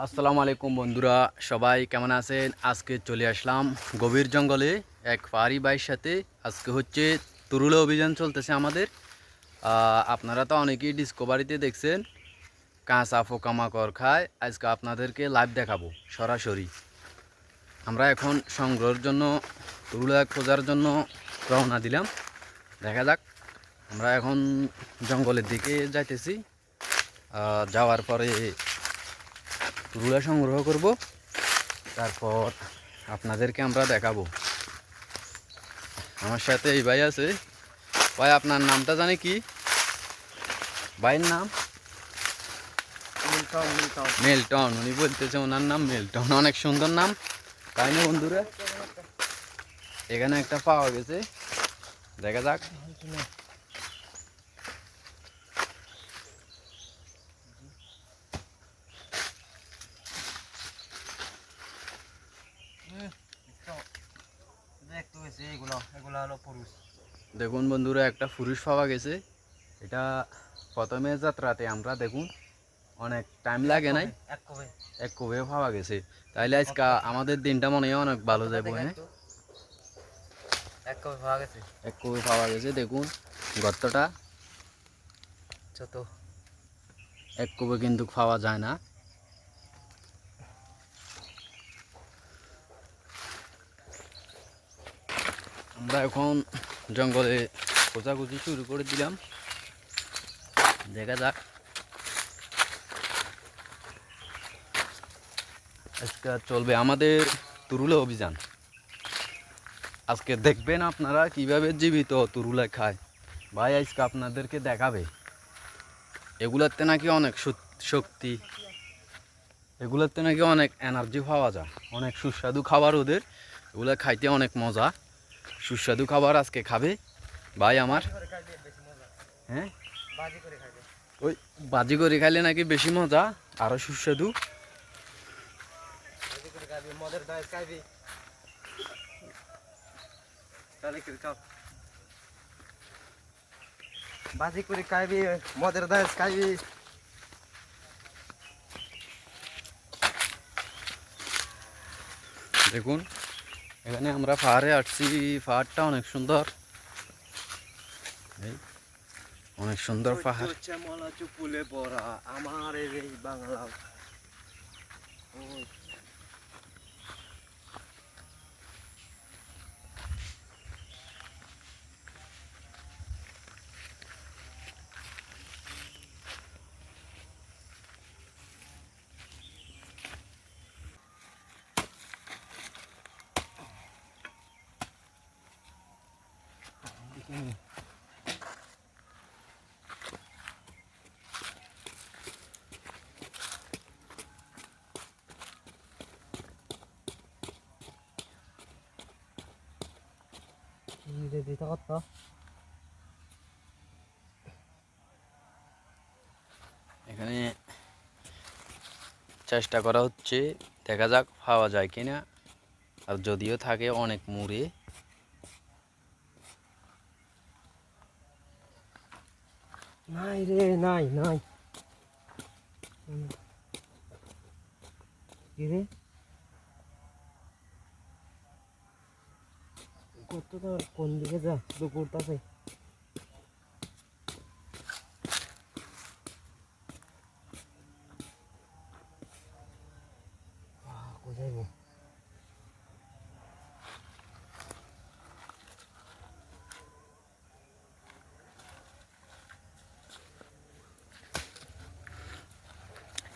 আসসালামু আলাইকুম বন্ধুরা, সবাই কেমন আছেন? আজকে চলে আসলাম গভীর জঙ্গলে এক পাহাড়ি ভাইয়ের সাথে। আজকে হচ্ছে তুরুলে অভিযান চলতেছে আমাদের। আপনারা তো অনেকেই ডিসকভারিতে দেখছেন কাঁচা পোকামাকড় খায়। আজকে আপনাদেরকে লাইভ দেখাবো সরাসরি। আমরা এখন সংগ্রহের জন্য তুরুলে খোঁজার জন্য রওনা দিলাম। দেখা যাক, আমরা এখন জঙ্গলের দিকে যাইতেছি। যাওয়ার পরে তুরুলা সংগ্রহ করব, তারপর আপনাদেরকে আমরা দেখাবো। আমার সাথে এই ভাই আছে। ভাই, আপনার নামটা জানে কি? ভাইয়ের নাম মেলটন। উনি বলতেছে ওনার নাম মেলটন। অনেক সুন্দর নাম, তাই না বন্ধুরা? এখানে একটা পাওয়া গেছে, দেখা যাক। দেখুন বন্ধুরা, একটা পুরুষ পাওয়া গেছে। এটা প্রথমে যাত্রাতে আমরা দেখুন অনেক টাইম লাগে নাই, এক কবে পাওয়া গেছে। তাইলে আজকে আমাদের দিনটা মনে হয় অনেক ভালো যাবো। হ্যাঁ, এক কবে পাওয়া গেছে। দেখুন গর্তটা, এক কবে কিন্তু পাওয়া যায় না। আমরা এখন জঙ্গলে খোঁজাখুঁজি শুরু করে দিলাম, দেখা যাক। আজকে চলবে আমাদের তুরুলে অভিযান। আজকে দেখবেন আপনারা কিভাবে জীবিত তুরুলে খায়। ভাই আজকে আপনাদেরকে দেখাবে। এগুলোতে নাকি অনেক শক্তি, এগুলোতে নাকি অনেক এনার্জি পাওয়া যায়, অনেক সুস্বাদু খাবার ওদের। এগুলো খাইতে অনেক মজা, সুস্বাদু খাবার আজকে খাবে ভাই আমার। হ্যাঁ, ওই বাজি করে খাইলে নাকি বেশি মজা, আরো সুস্বাদু। বাজি করে খাইবি, মদের দাস খাইবি। দেখুন এখানে আমরা পাহাড়ে আসছি, পাহাড়টা অনেক সুন্দর, অনেক সুন্দর পাহাড়। শ্যামলা চুপুলে পড়া আমার এই বাংলা। দিতে কত এখানে চেষ্টা করা হচ্ছে, দেখা যাক পাওয়া যায় কিনা। আর যদিও থাকে অনেক মুড়ে। নাই রে, নাই নাই কি রে, কতটা কোন দিকে যা শুধু ঘুরতেছে। কোথায় গো?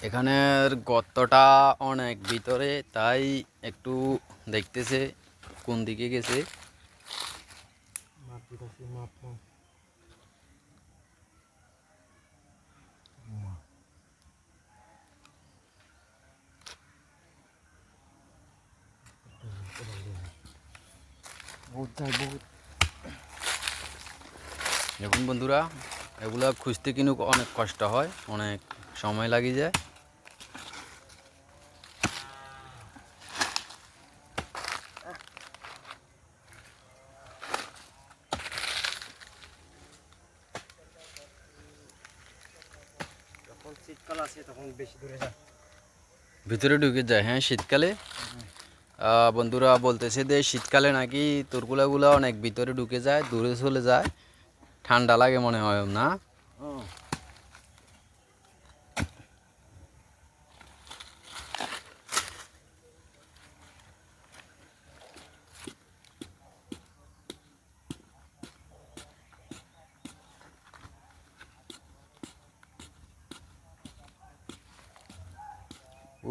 এখানের গর্তটা অনেক ভিতরে, তাই একটু দেখতেছে কোন দিকে গেছে। মাপ দিতেছি, মাপ মাপ। বহুত যায় বহুত। দেখুন বন্ধুরা, এগুলা খুঁজতে কিন্তু অনেক কষ্ট হয়, অনেক সময় লাগে যায়। যখন শীতকাল আসে তখন বেশি দূরে যায়। ভিতরে ঢুকে যায়, হ্যাঁ শীতকালে। বন্ধুরা বলতেছে যে শীতকালে নাকি তুরগুলাগুলো অনেক ভিতরে ঢুকে যায়, দূরে চলে যায়, ঠান্ডা লাগে মনে হয় না? হ্যাঁ।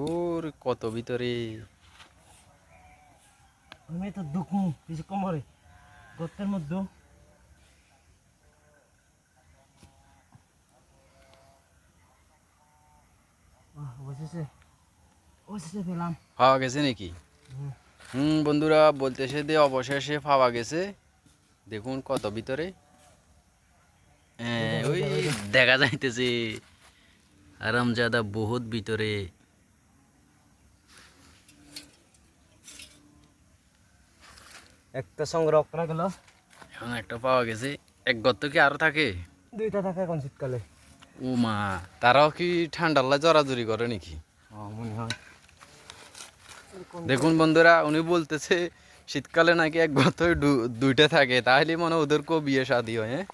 ওর কত ভিতরে। আমি তো দুঃখু কিছু কমরে গর্তের মধ্যে অবশেষে অবশেষে পেলাম। পাওয়া গেছে নাকি? হুম। বন্ধুরা বলতেছে যে অবশেষে পাওয়া গেছে। দেখুন কত ভিতরে, হ্যাঁ ওই দেখা যাইতেছে আরামজাদা বহুত ভিতরে। একটা সংগ্রহ করা গেল, এখন একটা পাওয়া গেছে। এক গর্ত কি আরো থাকে? দুইটা থাকে এখন শীতকালে। ও মা, তারাও কি ঠান্ডার লাই জড়াজড়ি করে নাকি? মনে হয়। দেখুন বন্ধুরা, উনি বলতেছে শীতকালে নাকি এক গর্তই দুইটা থাকে, তাহলে মনে হয় ওদেরকেও বিয়ে শাদী হয়। হ্যাঁ,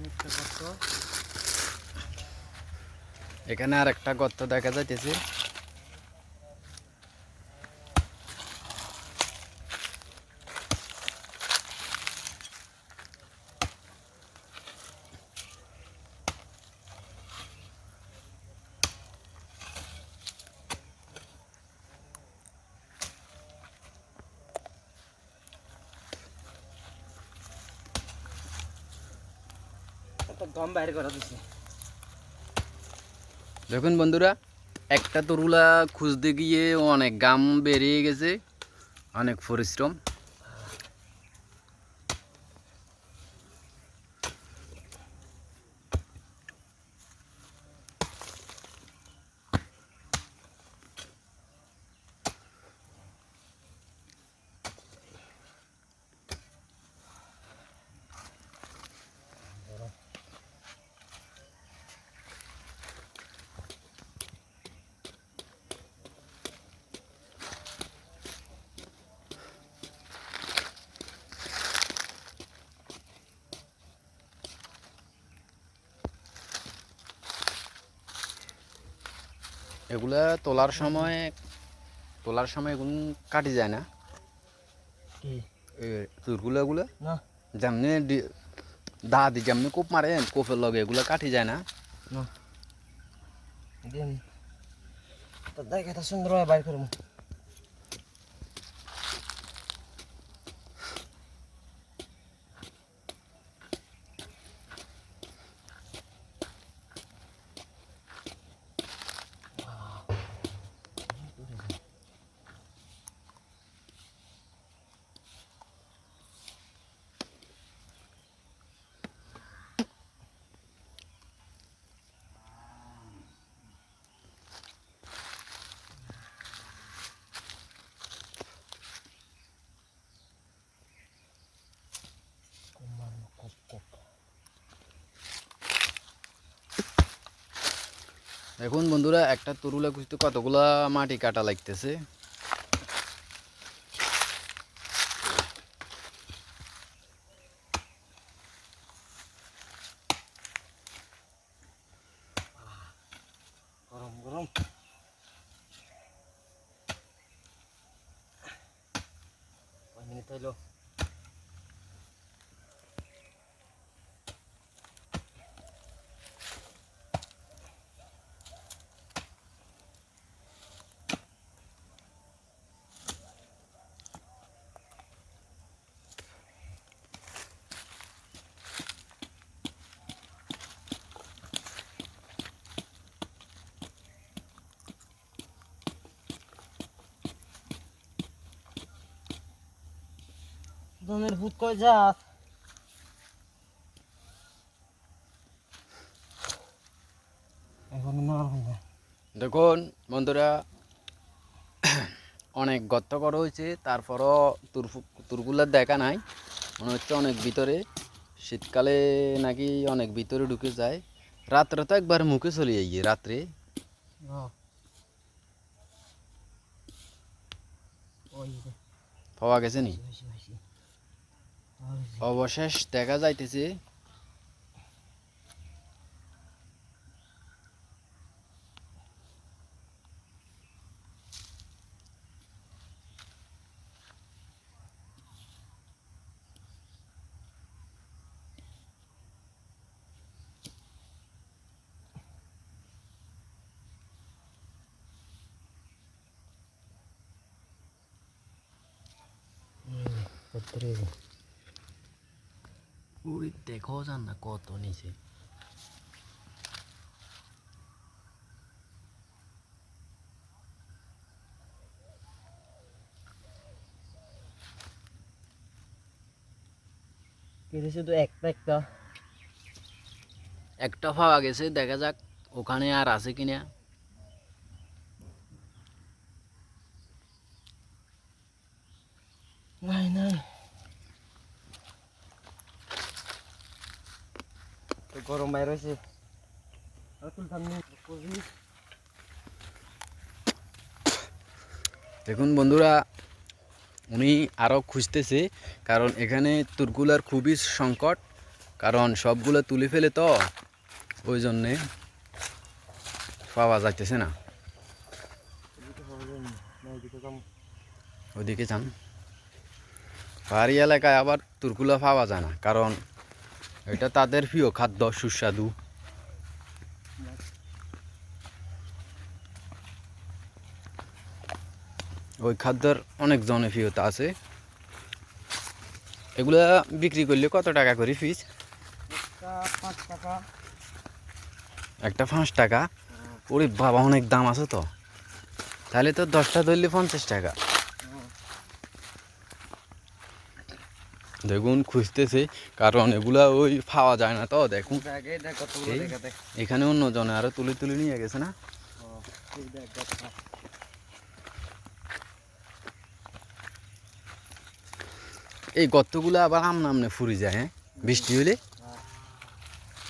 একটা গর্ত, এখানে আর একটা গর্ত দেখা যাইতেছে। একটা গম বাইরে করা দিচ্ছে। দেখুন বন্ধুরা, একটা তরুলা খুঁজতে গিয়ে অনেক গাম বেরিয়ে গেছে, অনেক পরিশ্রম। এগুলা তোলার সময় এগুলো কাটি যায় না? কি তুরগুলাগুলো না যেমনি দাদি যেমনি কোপ মারে, কোপের লগে এগুলো কাটি যায় না? না দিন তো দেখে তা সুন্দর বাইর করবো। এখন বন্ধুরা একটা তরুলা খুঁজতে কতগুলা মাটি কাটা লাগতেছে। গরম গরম কয় মিনিট হইলো? জনের ভূত কই যাস এখন না দেখুন বন্ধুরা, অনেক গর্ত করা হয়েছে, তারপরও তুরগুলার দেখা নাই। মনে হচ্ছে অনেক ভিতরে, শীতকালে নাকি অনেক ভিতরে ঢুকে যায়। রাত্রে তো একবার মুখে চলে যাই রাত্রে। পাওয়া গেছে নি, অবশেষ দেখা যাইতেছে। উড়ি দেখো যান না কত নিচে। শুধু একটা একটা একটা পাওয়া গেছে, দেখা যাক ওখানে আর আছে কিনা। নাই নাই তো গরম বাইর হয়েছে দেখুন বন্ধুরা, উনি আরও খুঁজতেছে, কারণ এখানে তুরগুলার খুবই সংকট, কারণ সবগুলো তুলে ফেলে তো, ওই জন্যে পাওয়া যাইতেছে না। ওইদিকে যান, পাহাড়ি এলাকায় আবার তুরগুলা পাওয়া যায় না, কারণ এটা তাদের প্রিয় খাদ্য, সুস্বাদু। ওই খাদ্যের অনেক জনপ্রিয়তা আছে। এগুলা বিক্রি করলে কত টাকা করে পিস? 5 টাকা। একটা 5 টাকা? ওরে বাবা, অনেক দাম আছে তো। তাহলে তো 10টা ধরলে 50 টাকা। দেখুন খুঁজতেছে, কারণ এগুলা ওই পাওয়া যায় না তো। দেখুন এখানে অন্য জনে আরো তুলে তুলে নিয়ে গেছে না। এই গর্তগুলো আবার আমনে আমনে ফুরে যায়, হ্যাঁ, বৃষ্টি হলে।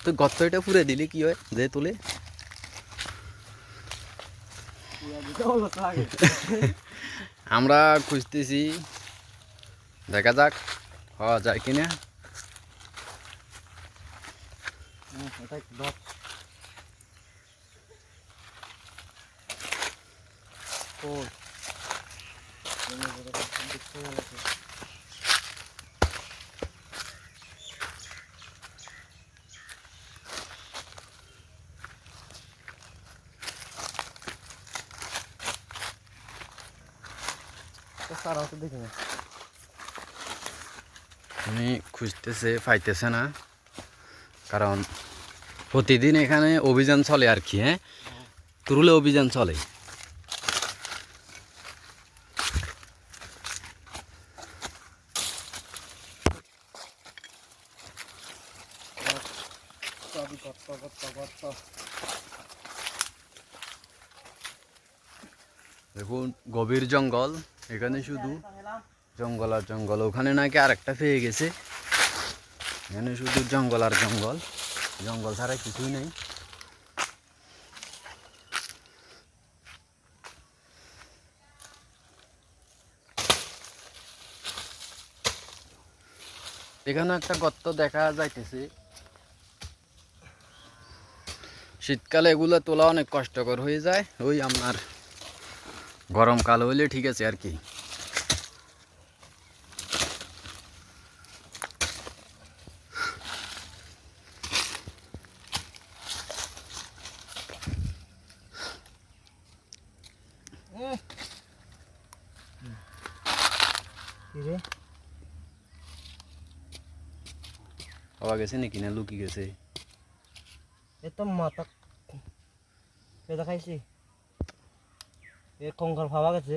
তো গর্ত এটা ফুরে দিলে কি হয়, যে তুলে আমরা খুঁজতেছি, দেখা যাক পাওয়া যায় কিনা। উনি খুঁজতেছে, পাইতেছে না, কারণ প্রতিদিন এখানে অভিযান চলে আর কি। হ্যাঁ, তুরুলে অভিযান চলে। দেখুন গভীর জঙ্গল, এখানে শুধু জঙ্গল আর জঙ্গল। ওখানে নাকি আরেকটা পেয়ে গেছে, এখানে শুধু জঙ্গল আর জঙ্গল, জঙ্গল ছাড়া কিছুই নেই। এখানে একটা গর্ত দেখা যাইতেছে। শীতকালে এগুলো তোলা অনেক কষ্টকর হয়ে যায়, ওই আপনার গরমকাল হইলে ঠিক আছে আর কি। পাওয়া গেছে নাকি না লুকি গেছে? এতো মাথা দেখাইছি, এ কঙ্কাল পাওয়া গেছে।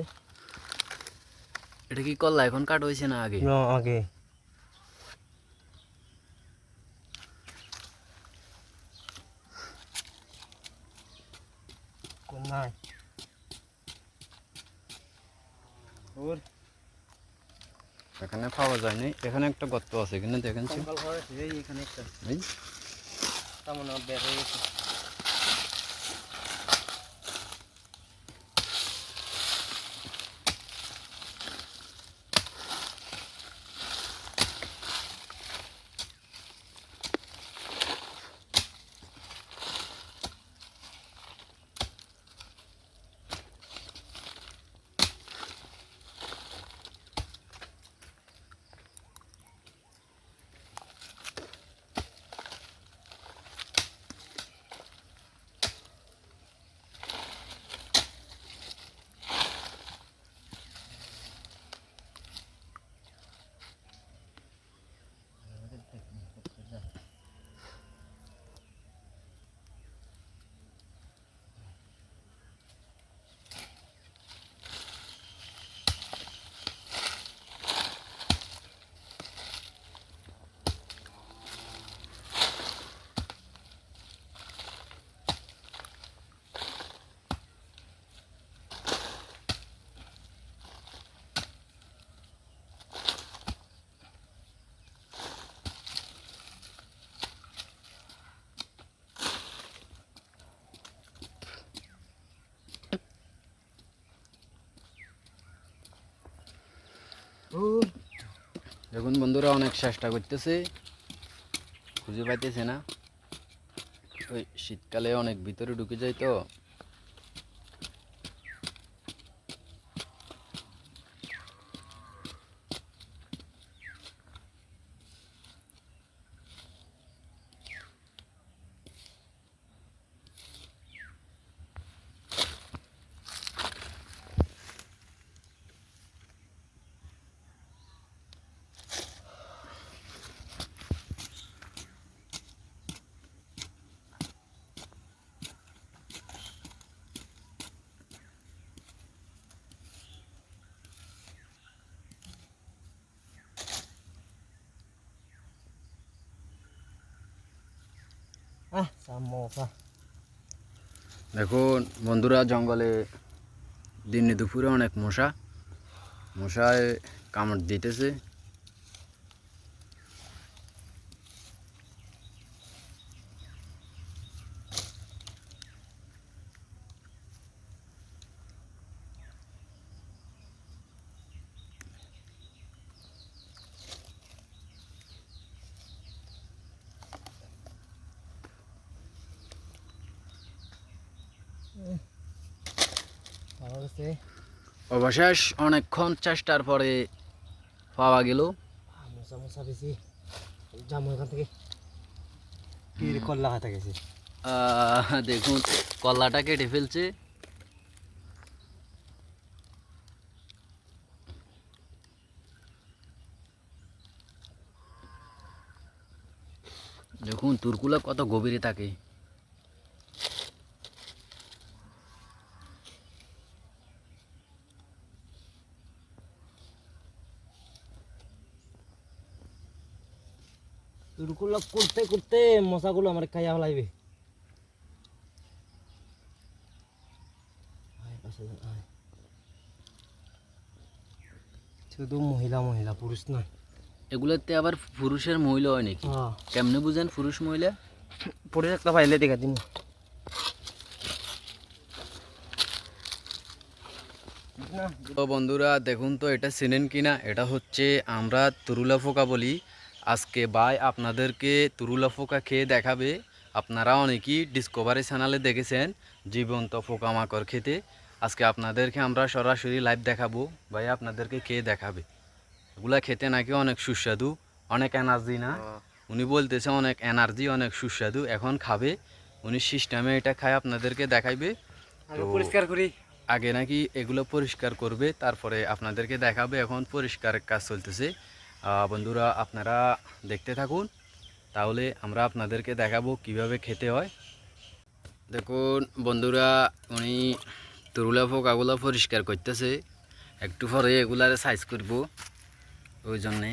এটা কি করলা এখন কাট হয়েছে না আগে? আগে নাই ওর এখানে পাওয়া যায়নি, এখানে একটা গর্ত আছে, এখানে দেখেন কঙ্কাল হয়ে এই এখানে একটা এই তেমন বের হয়ে গেছে। দেখুন বন্ধুরা অনেক চেষ্টা করতেছে, খুঁজে পাইতেছে না। ওই শীতকালে অনেক ভিতরে ঢুকে যায় তো। সামোসা দেখুন বন্ধুরা, জঙ্গলে দিনে দুপুরে অনেক মশায় কামড় দিতেছে। পাওয়া গেছে। অবশেষ অনেকক্ষণ চেষ্টার পরে পাওয়া গেল। মশা মশা বেশি জামু এখান থেকে কি কল্লা খাতে গেছে। দেখুন কল্লাটা কেটে ফেলছে। দেখুন তুরকুলা কত গভীরে থাকে। তুরকুলা করতে করতে মশাগুলো আমার খাইয়া ফেলাইবে। শুধু মহিলা মহিলা পুরুষ না। এগুলোতে আবার পুরুষের মহিলা হয় নাকি? কেমনে বুঝেন পুরুষ মহিলা? পুরুষ একটা পাইলে দেখা দিন। তো বন্ধুরা দেখুন তো এটা চেনেন কিনা, এটা হচ্ছে আমরা তুরুলা পোকা বলি। আজকে ভাই আপনাদেরকে তুরুলা পোকা খেয়ে দেখাবে। আপনারা অনেকেই ডিসকভারি চ্যানেলে দেখেছেন জীবন্ত পোকামাকড় খেতে। আজকে আপনাদেরকে আমরা সরাসরি লাইভ দেখাবো, ভাই আপনাদেরকে খেয়ে দেখাবে। এগুলা খেতে নাকি অনেক সুস্বাদু, অনেক এনার্জি না। উনি বলতেছে অনেক এনার্জি, অনেক সুস্বাদু। এখন খাবে উনি, সিস্টেমে এটা খায় আপনাদেরকে দেখাইবে। তো পরিষ্কার করি আগে নাকি এগুলো পরিষ্কার করবে, তারপরে আপনাদেরকে দেখাবে। এখন পরিষ্কারের কাজ চলতেছে। বন্ধুরা আপনারা দেখতে থাকুন, তাহলে আমরা আপনাদেরকে দেখাবো কিভাবে খেতে হয়। দেখুন বন্ধুরা, উনি তুরুলা পোকাগুলো পরিষ্কার করতেছে। একটু পরে এগুলার সাইজ করব, ওই জন্যে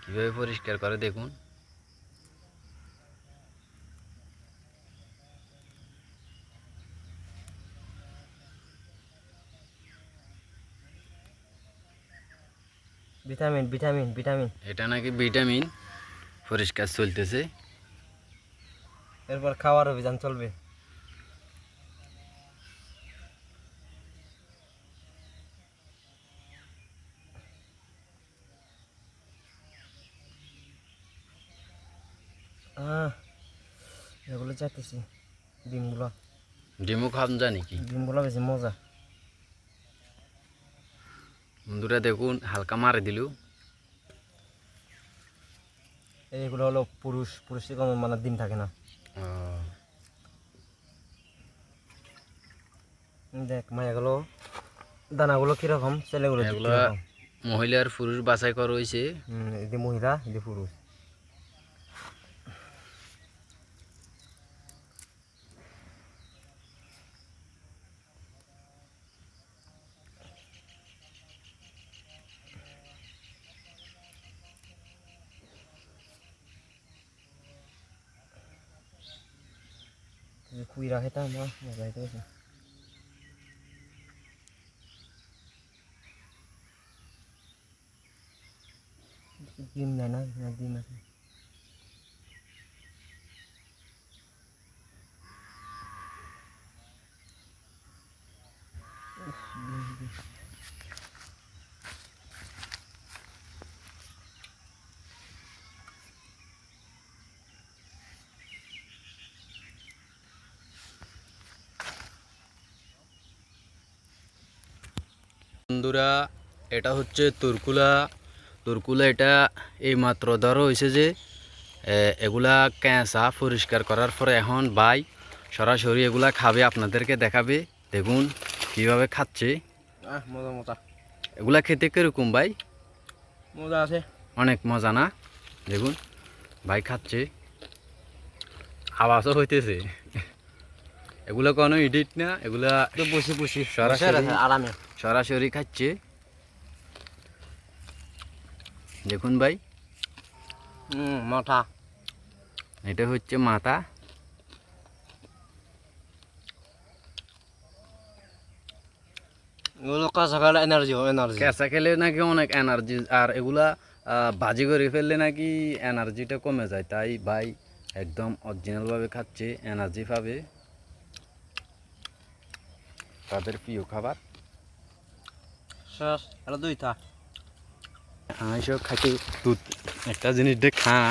কীভাবে পরিষ্কার করে দেখুন। Vitamin vitamin vitamin. এটা নাকি ভিটামিন পরিষ্কার চলতেছে। এরপর খাওয়ার অভিযান চলবে। এগুলো চাইতেছি ডিমগুলো। ডিমও খান জানি কি ডিমগুলো বেশি মজা। বন্ধুরা দেখুন হালকা মারে দিল। এইগুলো হলো পুরুষের কোনো মানে ডিম থাকে না। দেখ মায়াগুলো দানাগুলো কিরকম, ছেলেগুলো এগুলো মহিলা আর পুরুষ বাছাই করা হয়েছে। এদি মহিলা এদি পুরুষ। কুইরা খেতাম না, মজা হইতে গেছে। ডিম নেয় না, ডিম আছে। বন্ধুরা এটা হচ্ছে তুরকুলা। তুরকুলা এটা এইমাত্র ধরো হয়েছে যে এগুলা কেঁচা পরিষ্কার করার পরে এখন ভাই সরাসরি এগুলা খাবে, আপনাদেরকে দেখাবে। দেখুন কিভাবে খাচ্ছে। মজা মজা। এগুলা খেতে কিরকম ভাই? মজা আছে, অনেক মজা না? দেখুন ভাই খাচ্ছে, আওয়াজও হইতেছে। এগুলো কোনো এডিট না, এগুলা বসি বসি সরাসরি আরামে সরাসরি খাচ্ছে। দেখুন ভাই মাথা। এটা হচ্ছে মাথা। এগুলো কাঁচা খেলে এনার্জি হয়, এনার্জি। কেঁচা খেলে নাকি অনেক এনার্জি, আর এগুলা ভাজি করে ফেললে নাকি এনার্জিটা কমে যায়। তাই ভাই একদম অরিজিনালভাবে খাচ্ছে, এনার্জি পাবে। তাদের প্রিয় খাবার। শেষ এটা দুইটা। আমি সব খাইতে দুধ একটা জিনিস দিয়ে খায়।